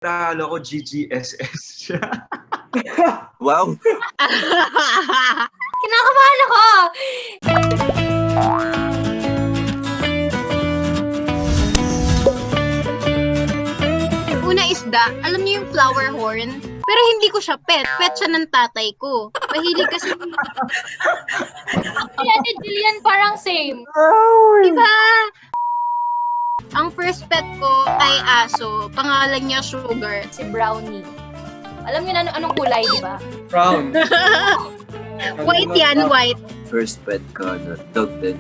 Talo ko GGSS siya. Wow! Kinakabahan ako! Una isda, alam niyo yung flower horn? Pero hindi ko siya pet. Pet siya ng tatay ko. Mahilig kasi... Si Ate Jillian parang same. Diba? Ang first pet ko ay aso. Pangalan niya Sugar. Si Brownie. Alam niyo na anong kulay, di ba? Brown. White yan, white. First pet ko, dog din.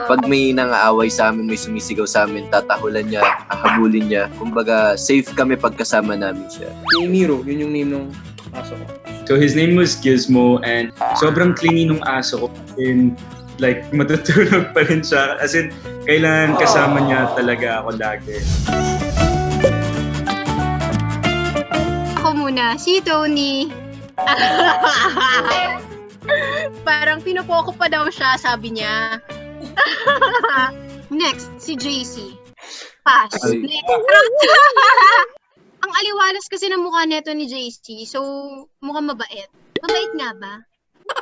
Pag may nangaaway sa amin, may sumisigaw sa amin, tatahulan niya, hahabulin niya. Kumbaga, safe kami pagkasama namin siya. Si Nero, yun yung name ng aso ko. So his name was Gizmo and sobrang clingy nung aso ko. And like, matutulog pa rin siya. As in, kailangan kasama niya talaga ako lagi. Ako muna, si Tony. Parang pinupoko pa daw siya, sabi niya. Next, si JC. Pass. Ay. Ang aliwalas kasi ng mukha neto ni JC, so mukhang mabait. Mabait nga ba?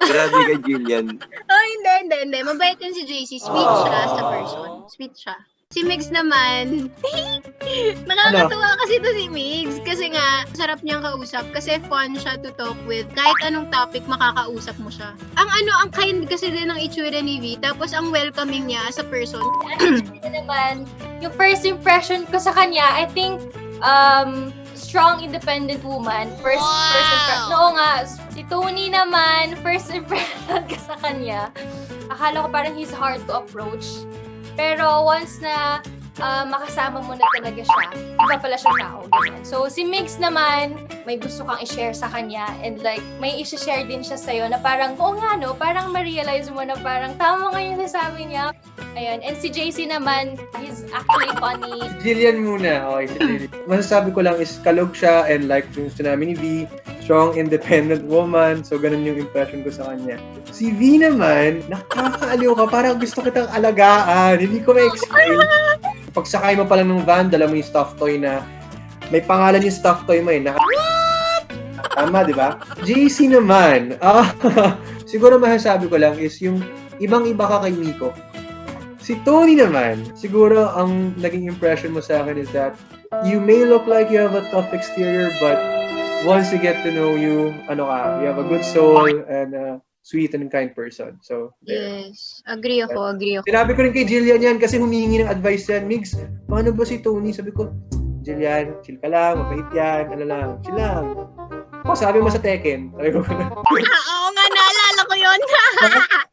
Grabe ka, Jillian. Oh, hindi. Mabait yan si JC. Sweet siya sa person. Sweet siya. Si Migs naman, nakakatuwa kasi to si Migs. Kasi nga, sarap niyang kausap. Kasi fun siya to talk with. Kahit anong topic, makakausap mo siya. Ang kind kasi din ng itsura ni V. Tapos ang welcoming niya as a person. Ito naman, yung first impression ko sa kanya, I think, strong, independent woman. First impression. Oo nga, si Tony naman, first impression ko sa kanya. Akala ko parang he's hard to approach. Pero once na makasama mo na talaga siya, iba pala siyang tao. Ganyan. So, si Migs naman, may gusto kang i-share sa kanya and like, may i-share din siya sa'yo na parang, oo nga no, parang ma-realize mo na parang tama nga yung nasabi niya. Ayan. And si JC naman, he's actually funny. Jillian muna. Okay, si Jillian. Masasabi ko lang is kalog siya and like yung sinabi ni V, strong, independent woman. So, ganun yung impression ko sa kanya. Si V naman, nakakaaliw ka. Parang gusto kitang alagaan. Hindi ko ma-explain. Pagsakay mo pala ng van, dala mo yung stuffed toy na may pangalan yung stuffed toy mo eh. Tama, di ba? JC naman, siguro masasabi ko lang is yung ibang-iba ka kay Miko. Si Tony naman, siguro ang naging impression mo sa akin is that you may look like you have a tough exterior, but once you get to know you, you have a good soul and sweet and kind person. So, there. Yes. Agree ako. Sinabi ko rin kay Jillian yan kasi humingi ng advice yan. Migs, paano ba si Tony? Sabi ko, Jillian, chill ka lang, mabait yan, chill lang. O, sabi mo sa Tekken. Sabi ko, Oo nga, naalala ko yun.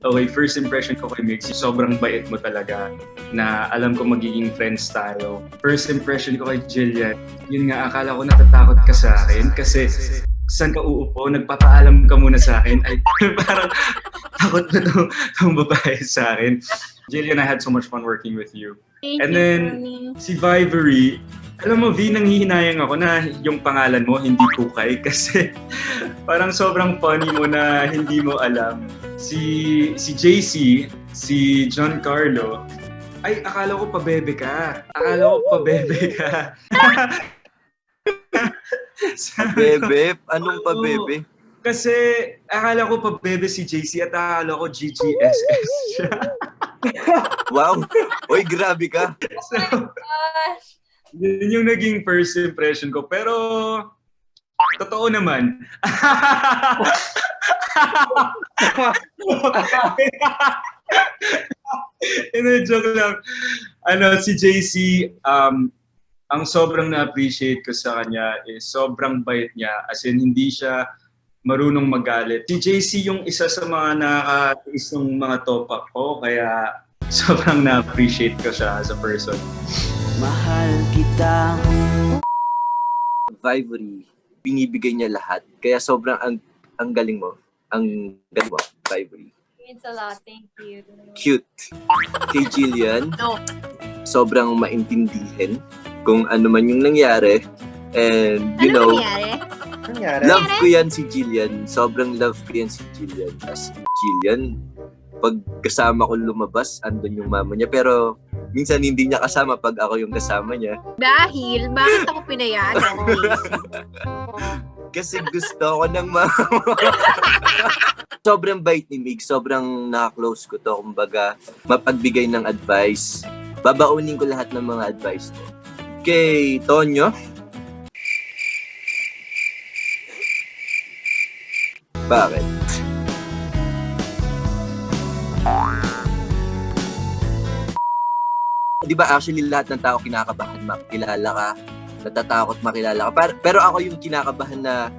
Okay, first impression ko kay Migs, sobrang bait mo talaga na alam ko magiging friends tayo. First impression ko kay Jillian, yun nga, akala ko natatakot ka sa akin kasi saan ka uupo, nagpapaalam ka muna sa akin. Ay, parang takot na itong babae sa akin. Jillian, I had so much fun working with you. Thank And you, then, Tony. si Vivery, alam mo, V, nanghihinayang ako na yung pangalan mo, hindi Kukay. Kasi parang sobrang funny mo na hindi mo alam. Si JC, si John Carlo, ay, akala ko pabebe ka. Pabebe? Anong pabebe? Kasi akala ko pabebe si JC at akala ko GGSS siya. Wow! Oy, grabe ka! So, yun yung naging first impression ko. Pero, totoo naman. Joke lang. Si JC, ang sobrang na-appreciate ko sa kanya is sobrang bait niya. As in, hindi siya marunong magalit. Si JC yung isa sa mga nakatiis ng mga topak ko, kaya sobrang na-appreciate ko siya as a person. Mahal kita. Vivery, binibigay niya lahat. Kaya sobrang ang galing mo. Ang galing mo, Vivery. Means a lot. Thank you. Cute. Kay Jillian, No. sobrang maintindihin kung ano man yung nangyari. And, you know, nangyari? love ko yan si Jillian. Sobrang love ko yan si Jillian. As Jillian, pag kasama ko lumabas, andun yung mama niya. Pero minsan hindi niya kasama pag ako yung kasama niya. Dahil, bakit ako pinayaan ako? Kasi gusto ko ng mama. Sobrang bait ni Mig, sobrang naka-close ko to. Kumbaga, mapagbigay ng advice. Babaunin ko lahat ng mga advice ko. Kay Tonyo. Bakit? Di ba actually lahat ng tao kinakabahan makilala ka, natatakot makilala ka. Pero ako yung kinakabahan na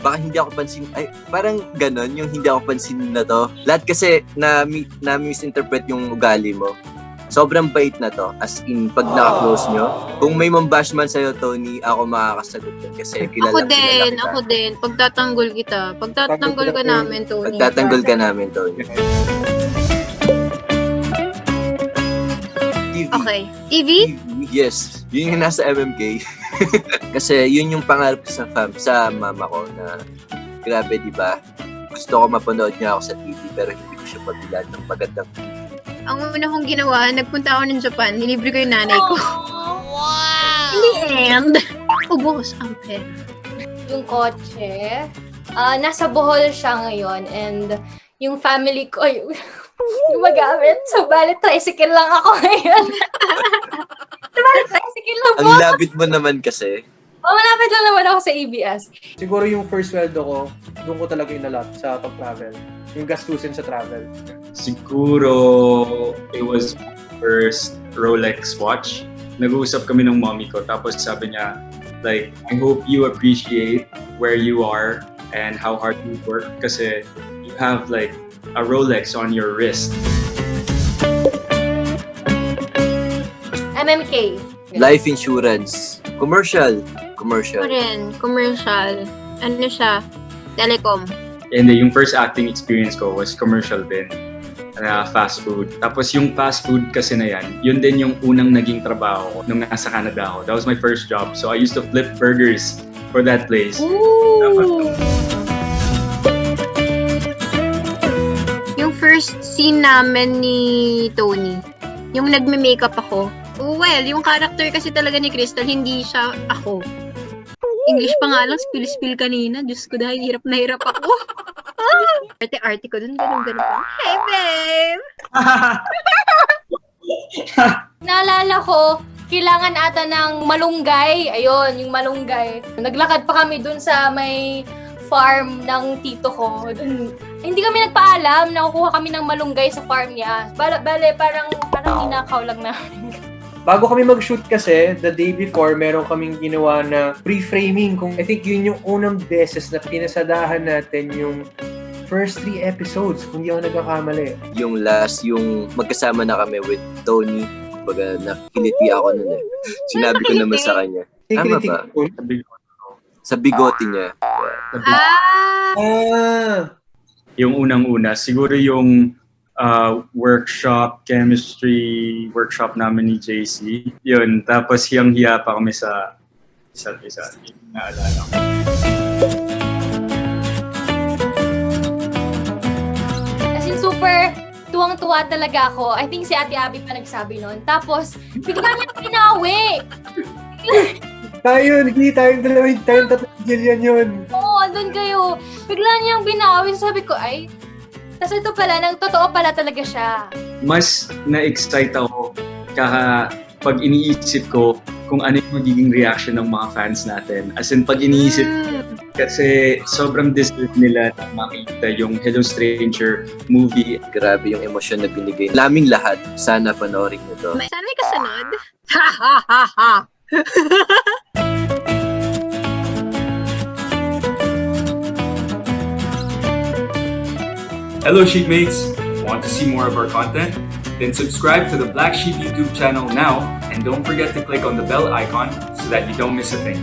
baka hindi ako pansin, ay parang ganon, yung hindi ako pansin na to. Lahat kasi na misinterpret yung ugali mo. Sobrang bait na to. As in, pag naka-close nyo, kung may mambash man sa'yo, Tony, ako makakasagot yun. Kasi kilala kita. Ako din. Pagtatanggol kita. Pagtatanggol ka namin, Tony. Pagtatanggol ka namin, Tony. TV. Okay. TV? Yes. Yun yung nasa MMK. Kasi yun yung pangarap ko sa mama ko na grabe, di ba? Gusto ko mapanood niya ako sa TV pero hindi ko siya pabilan ng magandang TV. Ang una kong ginawa, nagpunta ako ng Japan. Nilibre ko yung nanay ko. Wow! In the end, ubos ang pera. Yung kotse, nasa Bohol siya ngayon and yung family ko, yung gumagamit. So, bali, tricycle lang ako ngayon. Bali, tricycle lang po. Ang labit mo naman kasi. Malapit lang naman ako sa ABS. Siguro yung first sweldo ko, doon ko talaga inalap sa pag-travel. Yung gastusin sa travel. Siguro, it was my first Rolex watch. Nag-uusap kami ng mommy ko, tapos sabi niya, like, I hope you appreciate where you are and how hard you work kasi you have like a Rolex on your wrist. MMK. Life insurance. Commercial. Ako rin, commercial. Ano siya? Telecom. And then, yung first acting experience ko was commercial din. Fast food. Tapos yung fast food kasi na yan, yun din yung unang naging trabaho ko nung nasa Canada ako. That was my first job. So I used to flip burgers for that place. Ooh! Yung first scene namin ni Tony, yung nagme-makeup ako. Well, yung character kasi talaga ni Crystal, hindi siya ako. English pa nga lang, spill kanina. Diyos ko, dahil hirap na hirap ako. Arte-arte ko dun, ganun pa. Hey, babe! Naalala ko, kailangan ata ng malunggay. Ayun, yung malunggay. Naglakad pa kami dun sa may farm ng tito ko. Dun, hindi kami nagpaalam na kukuha kami ng malunggay sa farm niya. Bale, parang ninakaw lang namin. Bago kami mag-shoot kasi, the day before, meron kaming ginawa na pre-framing. I think yun yung unang beses na pinasadahan natin yung first 3 episodes, kung di ako nagkakamali. Yung last, yung magkasama na kami with Tony. Kumbaga, nakiliti ako nun eh. Sinabi ko naman sa kanya. Tama ba? Sabi ko, Sa bigote niya. yung unang-una, siguro yung workshop, chemistry workshop namin ni JC. Yun, tapos hiyang-hiya pa kami sa isa't isa. Yung naalala ko. As in, super tuwang-tuwa talaga ako. I think si Ate Abby pa nagsabi nun. Tapos, bigla niya pinawi. Hindi tayong tatlong Jillian yun. Oo, andun kayo. Bigla niyang binawi. Sabi ko, ay, tas ito pala, totoo pala talaga siya. Mas na-excite ako pag iniisip ko kung ano yung magiging reaction ng mga fans natin. As in, pag iniisip kasi sobrang deserve nila na makita yung Hello Stranger movie. Grabe yung emosyon na binigay. Laming lahat. Sana panoorin mo to. Saan may kasunod? Ha ha ha ha! Hello Sheepmates! Want to see more of our content? Then subscribe to the Black Sheep YouTube channel now and don't forget to click on the bell icon so that you don't miss a thing.